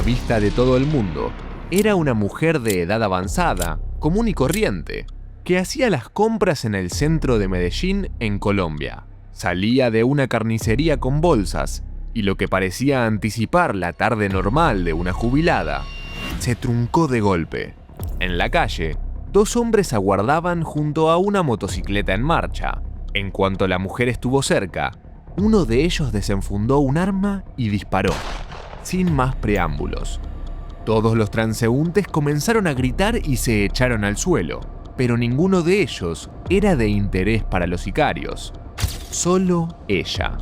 vista de todo el mundo, era una mujer de edad avanzada, común y corriente, que hacía las compras en el centro de Medellín, en Colombia. Salía de una carnicería con bolsas, y lo que parecía anticipar la tarde normal de una jubilada, se truncó de golpe. En la calle, dos hombres aguardaban junto a una motocicleta en marcha. En cuanto la mujer estuvo cerca, uno de ellos desenfundó un arma y disparó, sin más preámbulos. Todos los transeúntes comenzaron a gritar y se echaron al suelo, pero ninguno de ellos era de interés para los sicarios. Solo ella.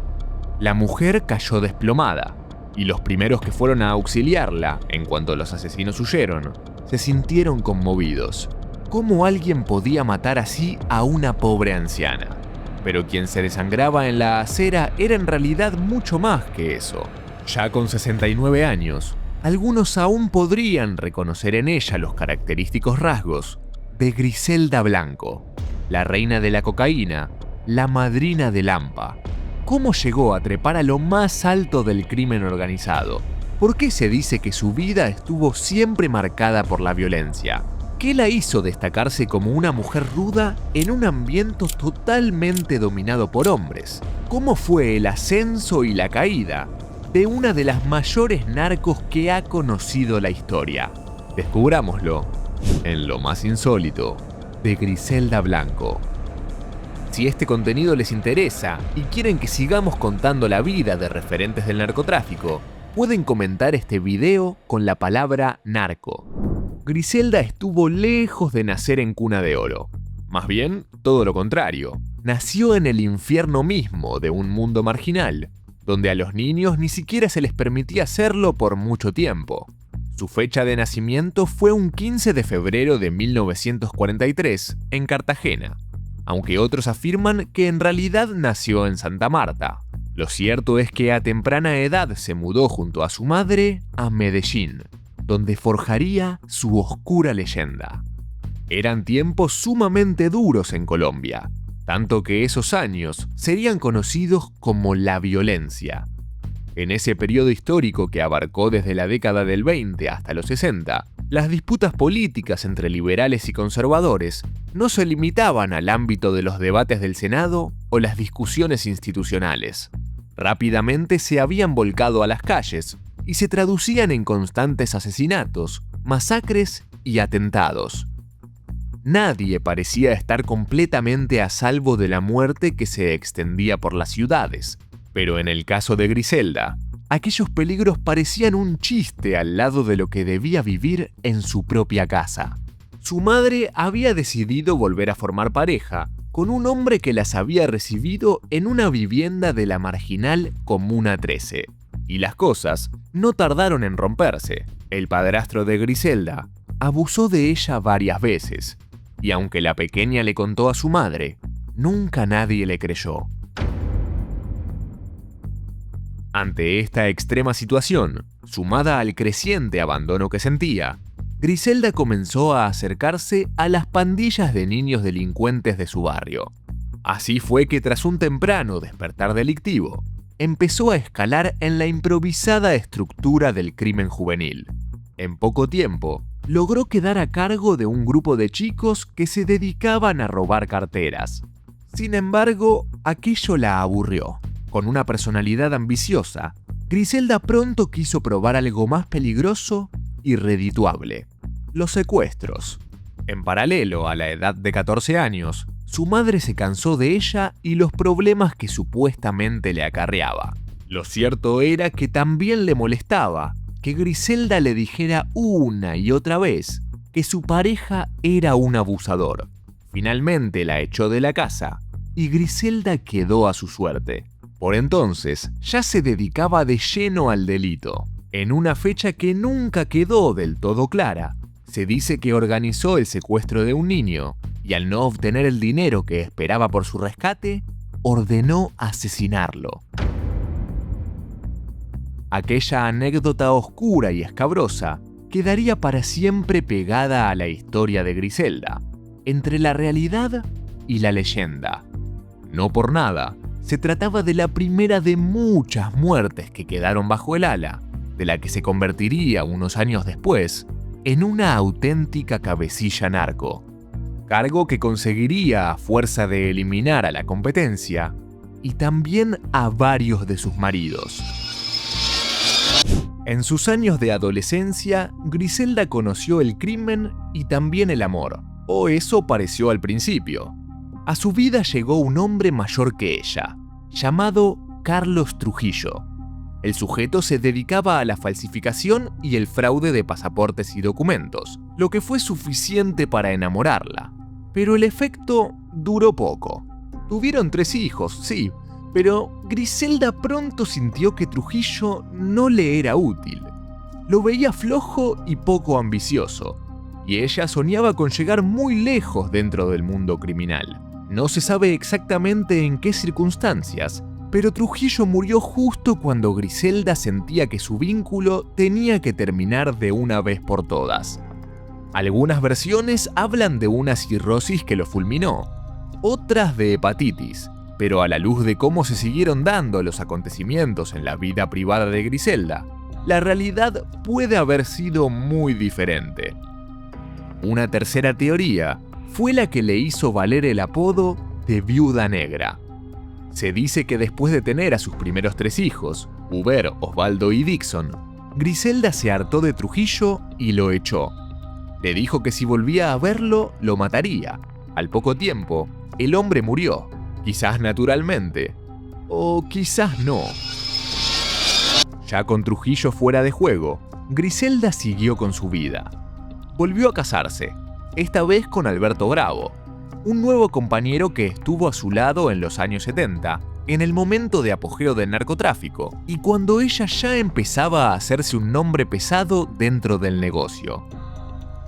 La mujer cayó desplomada, y los primeros que fueron a auxiliarla, en cuanto los asesinos huyeron, se sintieron conmovidos. ¿Cómo alguien podía matar así a una pobre anciana? Pero quien se desangraba en la acera era en realidad mucho más que eso. Ya con 69 años, algunos aún podrían reconocer en ella los característicos rasgos de Griselda Blanco, la reina de la cocaína, la madrina del AMPA. ¿Cómo llegó a trepar a lo más alto del crimen organizado? ¿Por qué se dice que su vida estuvo siempre marcada por la violencia? ¿Qué la hizo destacarse como una mujer ruda en un ambiente totalmente dominado por hombres? ¿Cómo fue el ascenso y la caída de una de las mayores narcos que ha conocido la historia? Descubrámoslo en lo más insólito de Griselda Blanco. Si este contenido les interesa y quieren que sigamos contando la vida de referentes del narcotráfico, pueden comentar este video con la palabra narco. Griselda estuvo lejos de nacer en cuna de oro. Más bien, todo lo contrario. Nació en el infierno mismo de un mundo marginal, donde a los niños ni siquiera se les permitía hacerlo por mucho tiempo. Su fecha de nacimiento fue un 15 de febrero de 1943 en Cartagena, aunque otros afirman que en realidad nació en Santa Marta. Lo cierto es que a temprana edad se mudó junto a su madre a Medellín, donde forjaría su oscura leyenda. Eran tiempos sumamente duros en Colombia, tanto que esos años serían conocidos como la violencia. En ese periodo histórico que abarcó desde la década del 20 hasta los 60, las disputas políticas entre liberales y conservadores no se limitaban al ámbito de los debates del Senado o las discusiones institucionales. Rápidamente se habían volcado a las calles y se traducían en constantes asesinatos, masacres y atentados. Nadie parecía estar completamente a salvo de la muerte que se extendía por las ciudades, pero en el caso de Griselda, aquellos peligros parecían un chiste al lado de lo que debía vivir en su propia casa. Su madre había decidido volver a formar pareja con un hombre que las había recibido en una vivienda de la marginal Comuna 13. Y las cosas no tardaron en romperse. El padrastro de Griselda abusó de ella varias veces, y aunque la pequeña le contó a su madre, nunca nadie le creyó. Ante esta extrema situación, sumada al creciente abandono que sentía, Griselda comenzó a acercarse a las pandillas de niños delincuentes de su barrio. Así fue que tras un temprano despertar delictivo, empezó a escalar en la improvisada estructura del crimen juvenil. En poco tiempo, logró quedar a cargo de un grupo de chicos que se dedicaban a robar carteras. Sin embargo, aquello la aburrió. Con una personalidad ambiciosa, Griselda pronto quiso probar algo más peligroso y redituable: los secuestros. En paralelo a la edad de 14 años, su madre se cansó de ella y los problemas que supuestamente le acarreaba. Lo cierto era que también le molestaba que Griselda le dijera una y otra vez que su pareja era un abusador. Finalmente la echó de la casa y Griselda quedó a su suerte. Por entonces ya se dedicaba de lleno al delito. En una fecha que nunca quedó del todo clara, se dice que organizó el secuestro de un niño y al no obtener el dinero que esperaba por su rescate, ordenó asesinarlo. Aquella anécdota oscura y escabrosa quedaría para siempre pegada a la historia de Griselda, entre la realidad y la leyenda. No por nada, se trataba de la primera de muchas muertes que quedaron bajo el ala de la que se convertiría unos años después en una auténtica cabecilla narco, cargo que conseguiría a fuerza de eliminar a la competencia y también a varios de sus maridos. En sus años de adolescencia, Griselda conoció el crimen y también el amor, o eso pareció al principio. A su vida llegó un hombre mayor que ella, llamado Carlos Trujillo. El sujeto se dedicaba a la falsificación y el fraude de pasaportes y documentos, lo que fue suficiente para enamorarla. Pero el efecto duró poco. Tuvieron 3 hijos, sí, pero Griselda pronto sintió que Trujillo no le era útil. Lo veía flojo y poco ambicioso, y ella soñaba con llegar muy lejos dentro del mundo criminal. No se sabe exactamente en qué circunstancias, pero Trujillo murió justo cuando Griselda sentía que su vínculo tenía que terminar de una vez por todas. Algunas versiones hablan de una cirrosis que lo fulminó, otras de hepatitis, pero a la luz de cómo se siguieron dando los acontecimientos en la vida privada de Griselda, la realidad puede haber sido muy diferente. Una tercera teoría fue la que le hizo valer el apodo de Viuda Negra. Se dice que después de tener a sus primeros 3 hijos, Hubert, Osvaldo y Dixon, Griselda se hartó de Trujillo y lo echó. Le dijo que si volvía a verlo, lo mataría. Al poco tiempo, el hombre murió, quizás naturalmente, o quizás no. Ya con Trujillo fuera de juego, Griselda siguió con su vida. Volvió a casarse, esta vez con Alberto Bravo, un nuevo compañero que estuvo a su lado en los años 70, en el momento de apogeo del narcotráfico, y cuando ella ya empezaba a hacerse un nombre pesado dentro del negocio.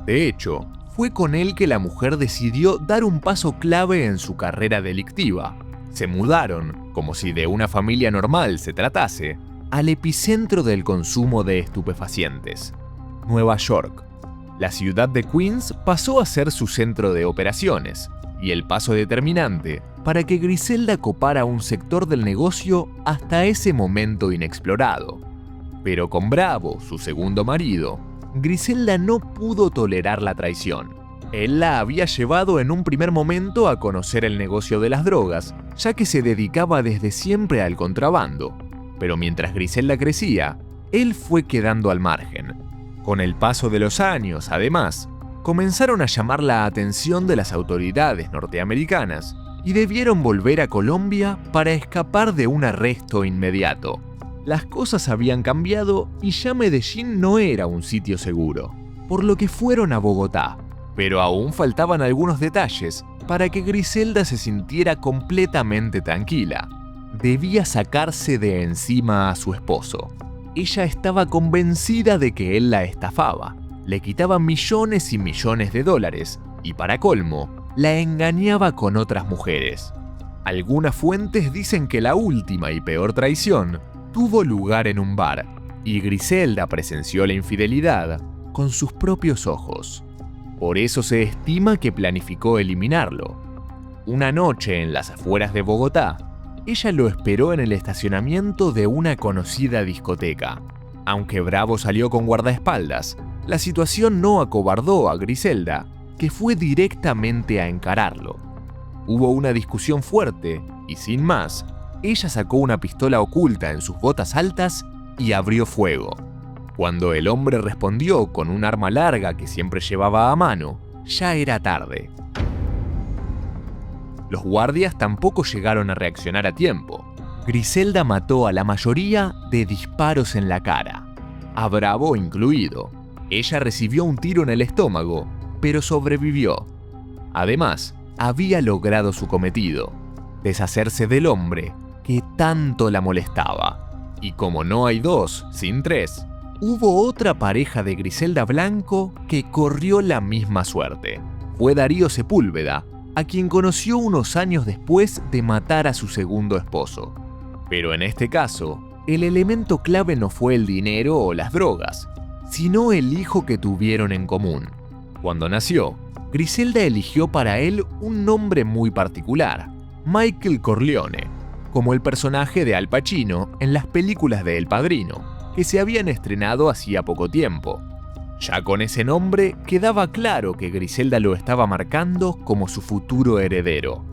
De hecho, fue con él que la mujer decidió dar un paso clave en su carrera delictiva. Se mudaron, como si de una familia normal se tratase, al epicentro del consumo de estupefacientes, Nueva York. La ciudad de Queens pasó a ser su centro de operaciones, y el paso determinante para que Griselda copara un sector del negocio hasta ese momento inexplorado. Pero con Bravo, su segundo marido, Griselda no pudo tolerar la traición. Él la había llevado en un primer momento a conocer el negocio de las drogas, ya que se dedicaba desde siempre al contrabando. Pero mientras Griselda crecía, él fue quedando al margen. Con el paso de los años, además, comenzaron a llamar la atención de las autoridades norteamericanas y debieron volver a Colombia para escapar de un arresto inmediato. Las cosas habían cambiado y ya Medellín no era un sitio seguro, por lo que fueron a Bogotá. Pero aún faltaban algunos detalles para que Griselda se sintiera completamente tranquila. Debía sacarse de encima a su esposo. Ella estaba convencida de que él la estafaba, le quitaba millones y millones de dólares y, para colmo, la engañaba con otras mujeres. Algunas fuentes dicen que la última y peor traición tuvo lugar en un bar, y Griselda presenció la infidelidad con sus propios ojos. Por eso se estima que planificó eliminarlo. Una noche en las afueras de Bogotá, ella lo esperó en el estacionamiento de una conocida discoteca. Aunque Bravo salió con guardaespaldas, la situación no acobardó a Griselda, que fue directamente a encararlo. Hubo una discusión fuerte y, sin más, ella sacó una pistola oculta en sus botas altas y abrió fuego. Cuando el hombre respondió con un arma larga que siempre llevaba a mano, ya era tarde. Los guardias tampoco llegaron a reaccionar a tiempo. Griselda mató a la mayoría de disparos en la cara, a Bravo incluido. Ella recibió un tiro en el estómago, pero sobrevivió. Además, había logrado su cometido, deshacerse del hombre que tanto la molestaba. Y como no hay 2 sin 3, hubo otra pareja de Griselda Blanco que corrió la misma suerte. Fue Darío Sepúlveda, a quien conoció unos años después de matar a su segundo esposo. Pero en este caso, el elemento clave no fue el dinero o las drogas, sino el hijo que tuvieron en común. Cuando nació, Griselda eligió para él un nombre muy particular, Michael Corleone, como el personaje de Al Pacino en las películas de El Padrino. que se habían estrenado hacía poco tiempo. Ya con ese nombre quedaba claro que Griselda lo estaba marcando como su futuro heredero.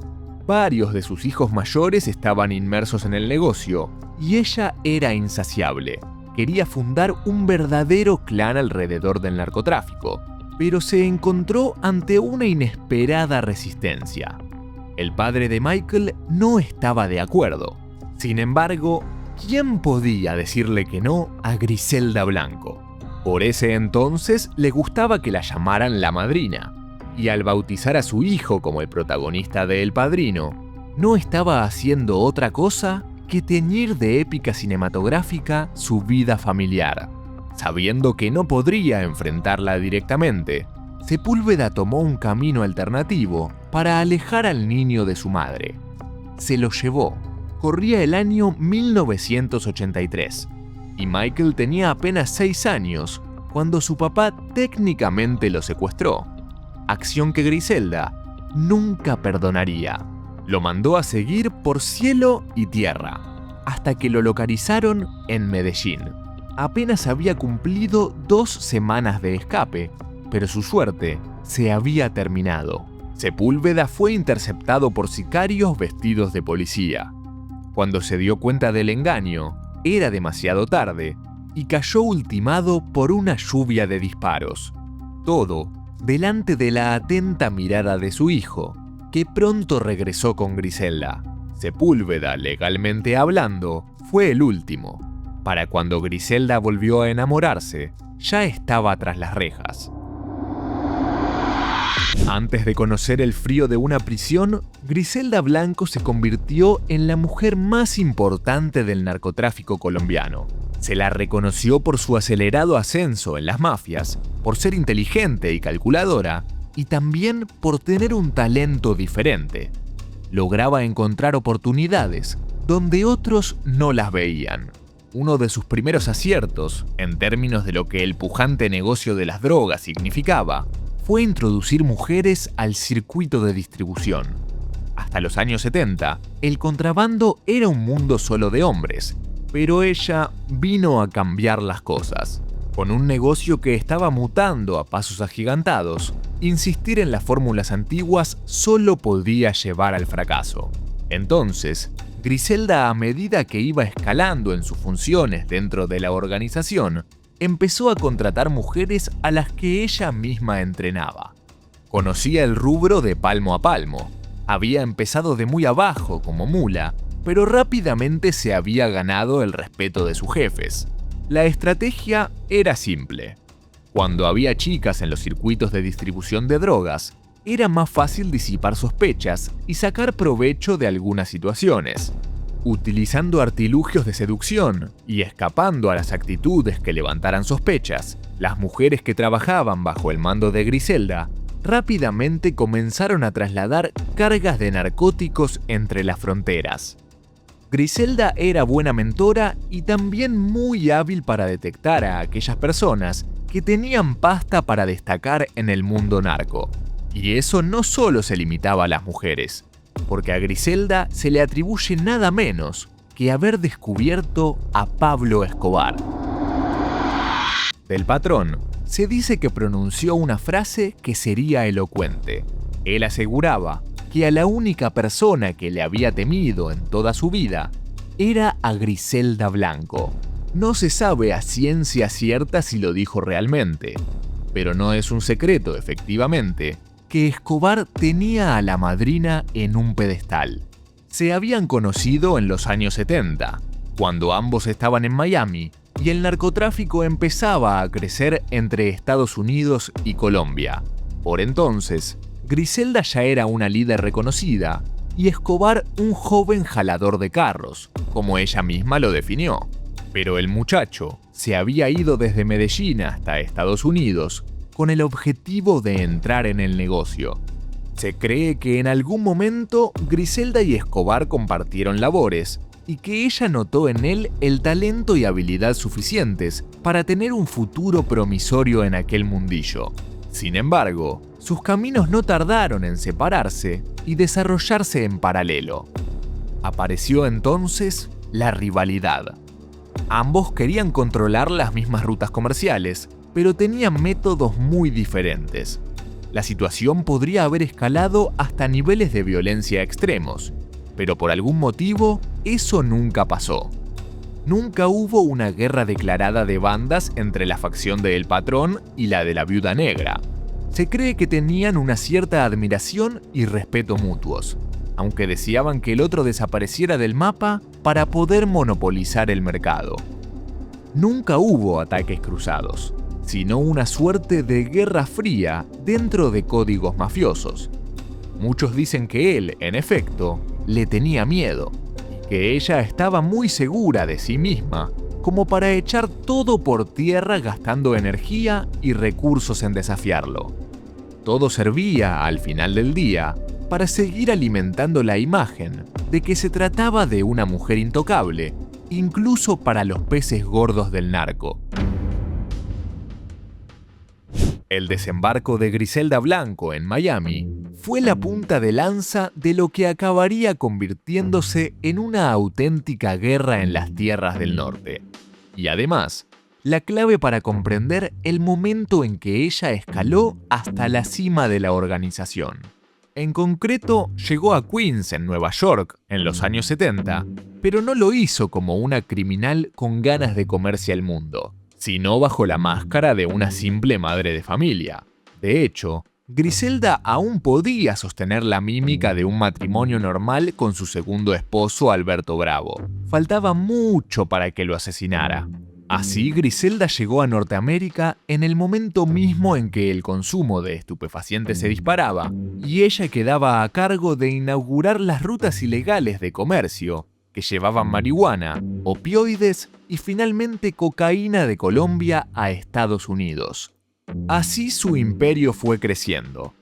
Varios de sus hijos mayores estaban inmersos en el negocio y ella era insaciable. Quería fundar un verdadero clan alrededor del narcotráfico, pero se encontró ante una inesperada resistencia. El padre de Michael no estaba de acuerdo. Sin embargo, ¿quién podía decirle que no a Griselda Blanco? Por ese entonces le gustaba que la llamaran la madrina, y al bautizar a su hijo como el protagonista de El Padrino, no estaba haciendo otra cosa que teñir de épica cinematográfica su vida familiar. Sabiendo que no podría enfrentarla directamente, Sepúlveda tomó un camino alternativo para alejar al niño de su madre. Se lo llevó. Corría el año 1983 y Michael tenía apenas 6 años cuando su papá técnicamente lo secuestró, acción que Griselda nunca perdonaría. Lo mandó a seguir por cielo y tierra, hasta que lo localizaron en Medellín. Apenas había cumplido 2 semanas de escape, pero su suerte se había terminado. Sepúlveda fue interceptado por sicarios vestidos de policía. Cuando se dio cuenta del engaño, era demasiado tarde y cayó ultimado por una lluvia de disparos. Todo delante de la atenta mirada de su hijo, que pronto regresó con Griselda. Sepúlveda, legalmente hablando, fue el último. Para cuando Griselda volvió a enamorarse, ya estaba tras las rejas. Antes de conocer el frío de una prisión, Griselda Blanco se convirtió en la mujer más importante del narcotráfico colombiano. Se la reconoció por su acelerado ascenso en las mafias, por ser inteligente y calculadora, y también por tener un talento diferente. Lograba encontrar oportunidades donde otros no las veían. Uno de sus primeros aciertos, en términos de lo que el pujante negocio de las drogas significaba, fue introducir mujeres al circuito de distribución. Hasta los años 70, el contrabando era un mundo solo de hombres, pero ella vino a cambiar las cosas. Con un negocio que estaba mutando a pasos agigantados, insistir en las fórmulas antiguas solo podía llevar al fracaso. Entonces, Griselda, a medida que iba escalando en sus funciones dentro de la organización, empezó a contratar mujeres a las que ella misma entrenaba. Conocía el rubro de palmo a palmo. Había empezado de muy abajo como mula, pero rápidamente se había ganado el respeto de sus jefes. La estrategia era simple. Cuando había chicas en los circuitos de distribución de drogas, era más fácil disipar sospechas y sacar provecho de algunas situaciones. Utilizando artilugios de seducción y escapando a las actitudes que levantaran sospechas, las mujeres que trabajaban bajo el mando de Griselda rápidamente comenzaron a trasladar cargas de narcóticos entre las fronteras. Griselda era buena mentora y también muy hábil para detectar a aquellas personas que tenían pasta para destacar en el mundo narco. Y eso no solo se limitaba a las mujeres, porque a Griselda se le atribuye nada menos que haber descubierto a Pablo Escobar. Del patrón, se dice que pronunció una frase que sería elocuente. Él aseguraba que a la única persona que le había temido en toda su vida era a Griselda Blanco. No se sabe a ciencia cierta si lo dijo realmente, pero no es un secreto, efectivamente, que Escobar tenía a la madrina en un pedestal. Se habían conocido en los años 70, cuando ambos estaban en Miami y el narcotráfico empezaba a crecer entre Estados Unidos y Colombia. Por entonces, Griselda ya era una líder reconocida y Escobar un joven jalador de carros, como ella misma lo definió. Pero el muchacho se había ido desde Medellín hasta Estados Unidos con el objetivo de entrar en el negocio. Se cree que en algún momento Griselda y Escobar compartieron labores y que ella notó en él el talento y habilidad suficientes para tener un futuro promisorio en aquel mundillo. Sin embargo, sus caminos no tardaron en separarse y desarrollarse en paralelo. Apareció entonces la rivalidad. Ambos querían controlar las mismas rutas comerciales, pero tenían métodos muy diferentes. La situación podría haber escalado hasta niveles de violencia extremos, pero por algún motivo eso nunca pasó. Nunca hubo una guerra declarada de bandas entre la facción de El Patrón y la de la Viuda Negra. Se cree que tenían una cierta admiración y respeto mutuos, aunque deseaban que el otro desapareciera del mapa para poder monopolizar el mercado. Nunca hubo ataques cruzados, sino una suerte de guerra fría dentro de códigos mafiosos. Muchos dicen que él, en efecto, le tenía miedo, que ella estaba muy segura de sí misma, como para echar todo por tierra gastando energía y recursos en desafiarlo. Todo servía, al final del día, para seguir alimentando la imagen de que se trataba de una mujer intocable, incluso para los peces gordos del narco. El desembarco de Griselda Blanco en Miami fue la punta de lanza de lo que acabaría convirtiéndose en una auténtica guerra en las tierras del norte. Y además, la clave para comprender el momento en que ella escaló hasta la cima de la organización. En concreto, llegó a Queens, en Nueva York, en los años 70, pero no lo hizo como una criminal con ganas de comerse al mundo, sino bajo la máscara de una simple madre de familia. De hecho, Griselda aún podía sostener la mímica de un matrimonio normal con su segundo esposo Alberto Bravo. Faltaba mucho para que lo asesinara. Así, Griselda llegó a Norteamérica en el momento mismo en que el consumo de estupefacientes se disparaba, y ella quedaba a cargo de inaugurar las rutas ilegales de comercio, que llevaban marihuana, opioides y finalmente cocaína de Colombia a Estados Unidos. Así su imperio fue creciendo,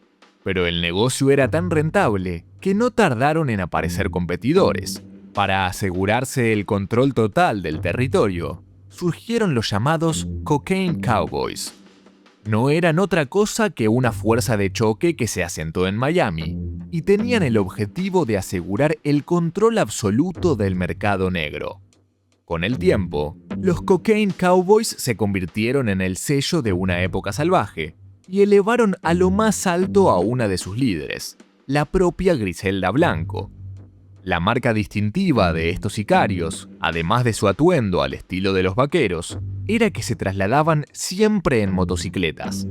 pero el negocio era tan rentable que no tardaron en aparecer competidores. Para asegurarse el control total del territorio, surgieron los llamados Cocaine Cowboys. No eran otra cosa que una fuerza de choque que se asentó en Miami y tenían el objetivo de asegurar el control absoluto del mercado negro. Con el tiempo, los Cocaine Cowboys se convirtieron en el sello de una época salvaje y elevaron a lo más alto a una de sus líderes, la propia Griselda Blanco. La marca distintiva de estos sicarios, además de su atuendo al estilo de los vaqueros, era que se trasladaban siempre en motocicletas.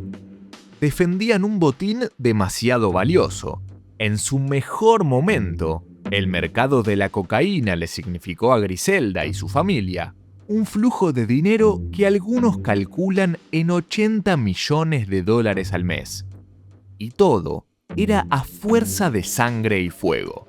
Defendían un botín demasiado valioso. En su mejor momento, el mercado de la cocaína le significó a Griselda y su familia un flujo de dinero que algunos calculan en $80 millones al mes. Y todo era a fuerza de sangre y fuego.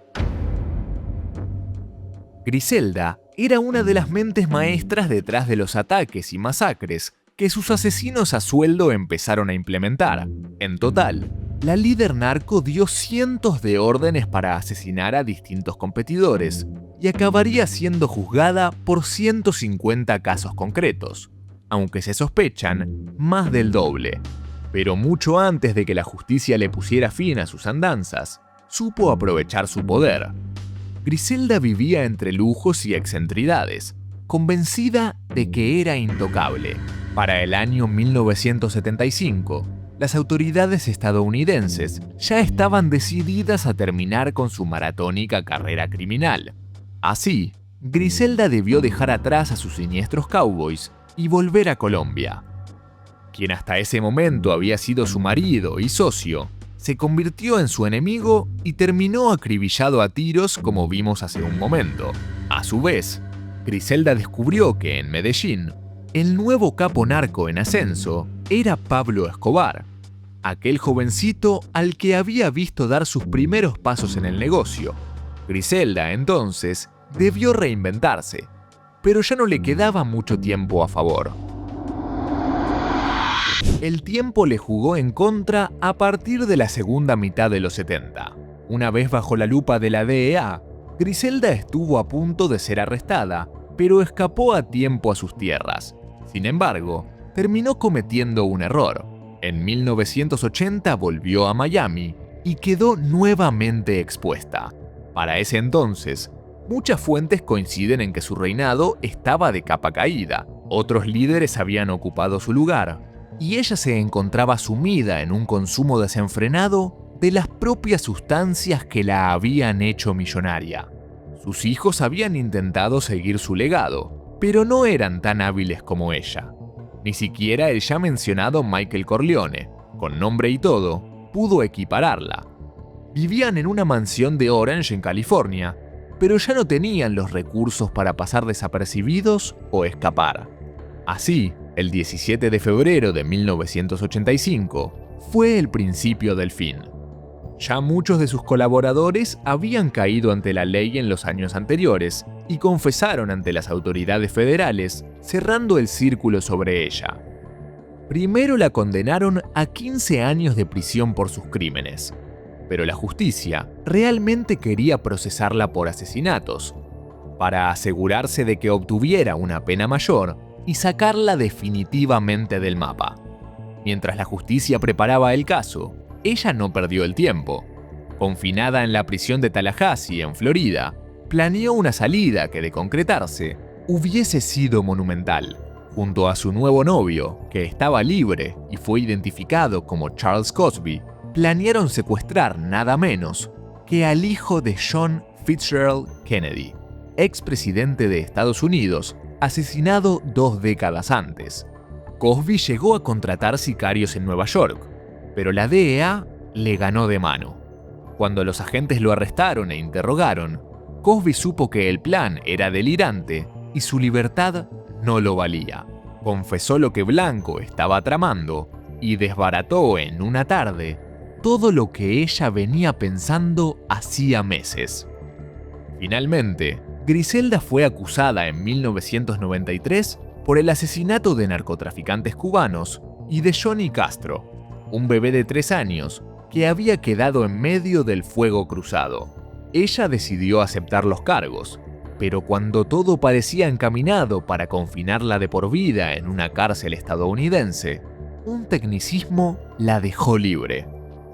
Griselda era una de las mentes maestras detrás de los ataques y masacres que sus asesinos a sueldo empezaron a implementar. En total, la líder narco dio cientos de órdenes para asesinar a distintos competidores y acabaría siendo juzgada por 150 casos concretos, aunque se sospechan más del doble. Pero mucho antes de que la justicia le pusiera fin a sus andanzas, supo aprovechar su poder. Griselda vivía entre lujos y excentridades, convencida de que era intocable. Para el año 1975, las autoridades estadounidenses ya estaban decididas a terminar con su maratónica carrera criminal. Así, Griselda debió dejar atrás a sus siniestros cowboys y volver a Colombia. Quien hasta ese momento había sido su marido y socio, se convirtió en su enemigo y terminó acribillado a tiros como vimos hace un momento. A su vez, Griselda descubrió que en Medellín, el nuevo capo narco en ascenso era Pablo Escobar, aquel jovencito al que había visto dar sus primeros pasos en el negocio. Griselda, entonces, debió reinventarse, pero ya no le quedaba mucho tiempo a favor. El tiempo le jugó en contra a partir de la segunda mitad de los 70. Una vez bajo la lupa de la DEA, Griselda estuvo a punto de ser arrestada, pero escapó a tiempo a sus tierras. Sin embargo, terminó cometiendo un error. En 1980 volvió a Miami y quedó nuevamente expuesta. Para ese entonces, Muchas fuentes coinciden en que su reinado estaba de capa caída, otros líderes habían ocupado su lugar, y ella se encontraba sumida en un consumo desenfrenado de las propias sustancias que la habían hecho millonaria. Sus hijos habían intentado seguir su legado, pero no eran tan hábiles como ella. Ni siquiera el ya mencionado Michael Corleone, con nombre y todo, pudo equipararla. Vivían en una mansión de Orange en California, pero ya no tenían los recursos para pasar desapercibidos o escapar. Así, el 17 de febrero de 1985 fue el principio del fin. Ya muchos de sus colaboradores habían caído ante la ley en los años anteriores y confesaron ante las autoridades federales, cerrando el círculo sobre ella. Primero la condenaron a 15 años de prisión por sus crímenes, pero la justicia realmente quería procesarla por asesinatos, para asegurarse de que obtuviera una pena mayor y sacarla definitivamente del mapa. Mientras la justicia preparaba el caso, ella no perdió el tiempo. Confinada en la prisión de Tallahassee, en Florida, planeó una salida que, de concretarse, hubiese sido monumental. Junto a su nuevo novio, que estaba libre y fue identificado como Charles Cosby, planearon secuestrar nada menos que al hijo de John Fitzgerald Kennedy, expresidente de Estados Unidos, asesinado 2 décadas antes. Cosby llegó a contratar sicarios en Nueva York, pero la DEA le ganó de mano. Cuando los agentes lo arrestaron e interrogaron, Cosby supo que el plan era delirante y su libertad no lo valía. Confesó lo que Blanco estaba tramando y desbarató en una tarde todo lo que ella venía pensando hacía meses. Finalmente, Griselda fue acusada en 1993 por el asesinato de narcotraficantes cubanos y de Johnny Castro, un bebé de 3 años que había quedado en medio del fuego cruzado. Ella decidió aceptar los cargos, pero cuando todo parecía encaminado para confinarla de por vida en una cárcel estadounidense, un tecnicismo la dejó libre.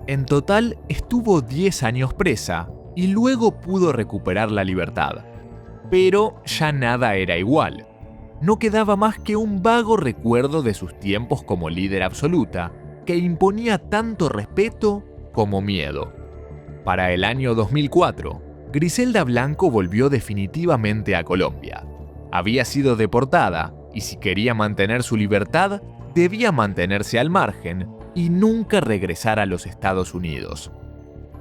En total estuvo 10 años presa y luego pudo recuperar la libertad. Pero ya nada era igual. No quedaba más que un vago recuerdo de sus tiempos como líder absoluta, que imponía tanto respeto como miedo. Para el año 2004, Griselda Blanco volvió definitivamente a Colombia. Había sido deportada y si quería mantener su libertad, debía mantenerse al margen y nunca regresar a los Estados Unidos.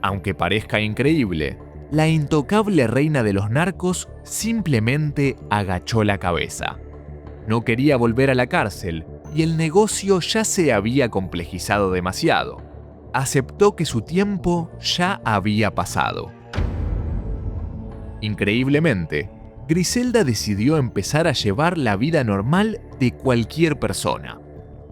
Aunque parezca increíble, la intocable reina de los narcos simplemente agachó la cabeza. No quería volver a la cárcel y el negocio ya se había complejizado demasiado. Aceptó que su tiempo ya había pasado. Increíblemente, Griselda decidió empezar a llevar la vida normal de cualquier persona,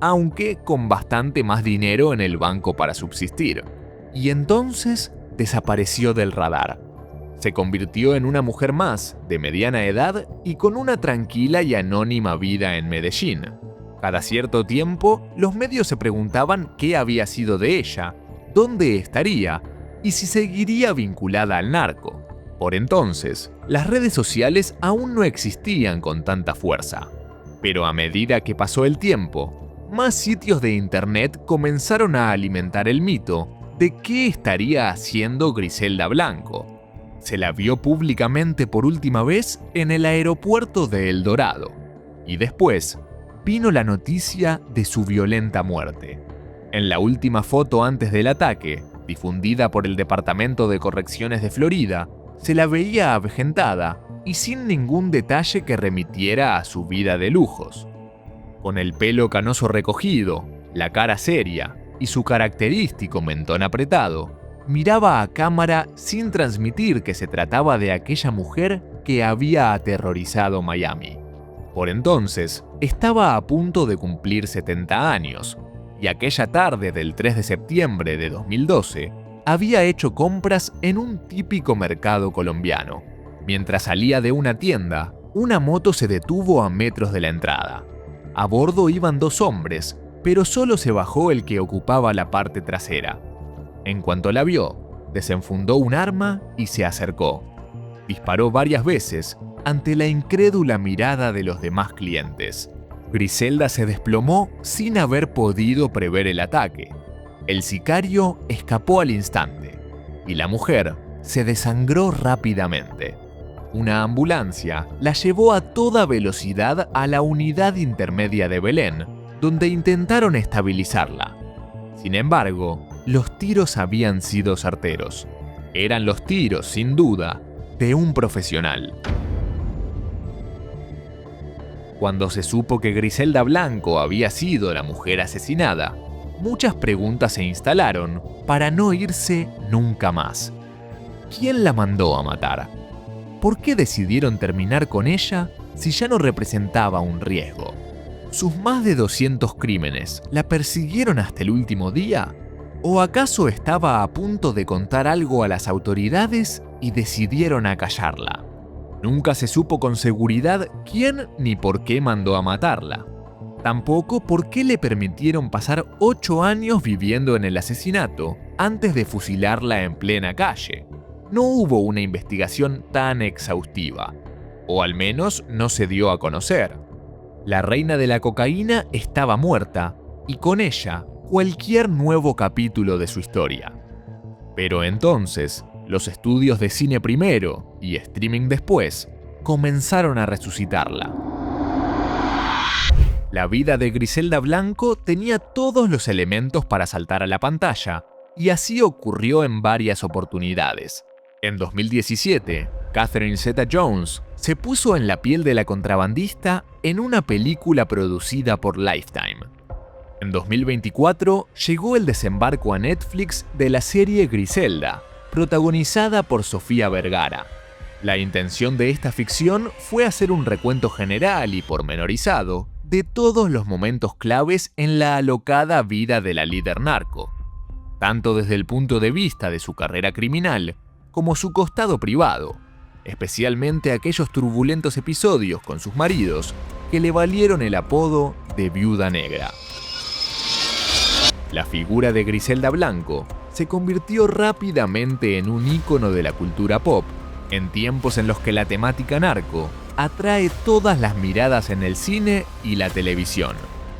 aunque con bastante más dinero en el banco para subsistir. Y entonces desapareció del radar. Se convirtió en una mujer más, de mediana edad y con una tranquila y anónima vida en Medellín. Cada cierto tiempo, los medios se preguntaban qué había sido de ella, dónde estaría y si seguiría vinculada al narco. Por entonces, las redes sociales aún no existían con tanta fuerza. Pero a medida que pasó el tiempo, más sitios de internet comenzaron a alimentar el mito de qué estaría haciendo Griselda Blanco. Se la vio públicamente por última vez en el aeropuerto de El Dorado. Y después, vino la noticia de su violenta muerte. En la última foto antes del ataque, difundida por el Departamento de Correcciones de Florida, se la veía avejentada y sin ningún detalle que remitiera a su vida de lujos. Con el pelo canoso recogido, la cara seria y su característico mentón apretado, miraba a cámara sin transmitir que se trataba de aquella mujer que había aterrorizado Miami. Por entonces, estaba a punto de cumplir 70 años, y aquella tarde del 3 de septiembre de 2012, había hecho compras en un típico mercado colombiano. Mientras salía de una tienda, una moto se detuvo a metros de la entrada. A bordo iban 2 hombres, pero solo se bajó el que ocupaba la parte trasera. En cuanto la vio, desenfundó un arma y se acercó. Disparó varias veces ante la incrédula mirada de los demás clientes. Griselda se desplomó sin haber podido prever el ataque. El sicario escapó al instante y la mujer se desangró rápidamente. Una ambulancia la llevó a toda velocidad a la unidad intermedia de Belén, donde intentaron estabilizarla. Sin embargo, los tiros habían sido certeros. Eran los tiros, sin duda, de un profesional. Cuando se supo que Griselda Blanco había sido la mujer asesinada, muchas preguntas se instalaron para no irse nunca más. ¿Quién la mandó a matar? ¿Por qué decidieron terminar con ella si ya no representaba un riesgo? ¿Sus más de 200 crímenes la persiguieron hasta el último día? ¿O acaso estaba a punto de contar algo a las autoridades y decidieron acallarla? Nunca se supo con seguridad quién ni por qué mandó a matarla. Tampoco por qué le permitieron pasar 8 años viviendo en el asesinato antes de fusilarla en plena calle. No hubo una investigación tan exhaustiva, o al menos no se dio a conocer. La reina de la cocaína estaba muerta, y con ella cualquier nuevo capítulo de su historia. Pero entonces, los estudios de cine primero y streaming después comenzaron a resucitarla. La vida de Griselda Blanco tenía todos los elementos para saltar a la pantalla, y así ocurrió en varias oportunidades. En 2017, Catherine Zeta-Jones se puso en la piel de la contrabandista en una película producida por Lifetime. En 2024 llegó el desembarco a Netflix de la serie Griselda, protagonizada por Sofía Vergara. La intención de esta ficción fue hacer un recuento general y pormenorizado de todos los momentos claves en la alocada vida de la líder narco, tanto desde el punto de vista de su carrera criminal como su costado privado, especialmente aquellos turbulentos episodios con sus maridos que le valieron el apodo de Viuda Negra. La figura de Griselda Blanco se convirtió rápidamente en un ícono de la cultura pop, en tiempos en los que la temática narco atrae todas las miradas en el cine y la televisión.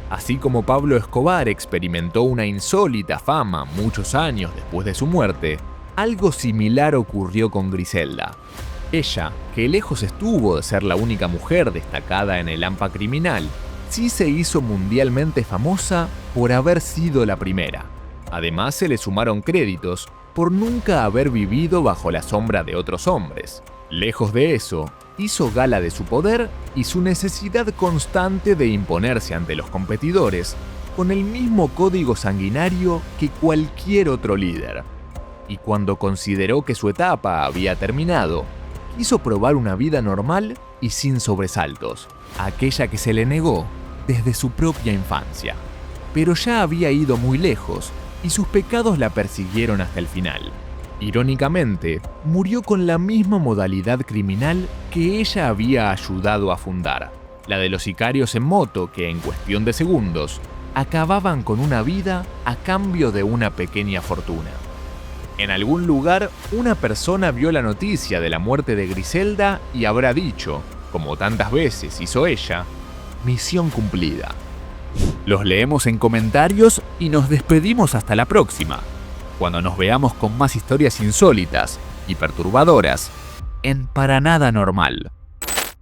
Así como Pablo Escobar experimentó una insólita fama muchos años después de su muerte, algo similar ocurrió con Griselda. Ella, que lejos estuvo de ser la única mujer destacada en el AMPA criminal, sí se hizo mundialmente famosa por haber sido la primera. Además, se le sumaron créditos por nunca haber vivido bajo la sombra de otros hombres. Lejos de eso, hizo gala de su poder y su necesidad constante de imponerse ante los competidores con el mismo código sanguinario que cualquier otro líder. Y cuando consideró que su etapa había terminado, quiso probar una vida normal y sin sobresaltos, aquella que se le negó desde su propia infancia. Pero ya había ido muy lejos y sus pecados la persiguieron hasta el final. Irónicamente, murió con la misma modalidad criminal que ella había ayudado a fundar, la de los sicarios en moto que en cuestión de segundos acababan con una vida a cambio de una pequeña fortuna. En algún lugar, una persona vio la noticia de la muerte de Griselda y habrá dicho, como tantas veces hizo ella, misión cumplida. Los leemos en comentarios y nos despedimos hasta la próxima, cuando nos veamos con más historias insólitas y perturbadoras en Para Nada Normal.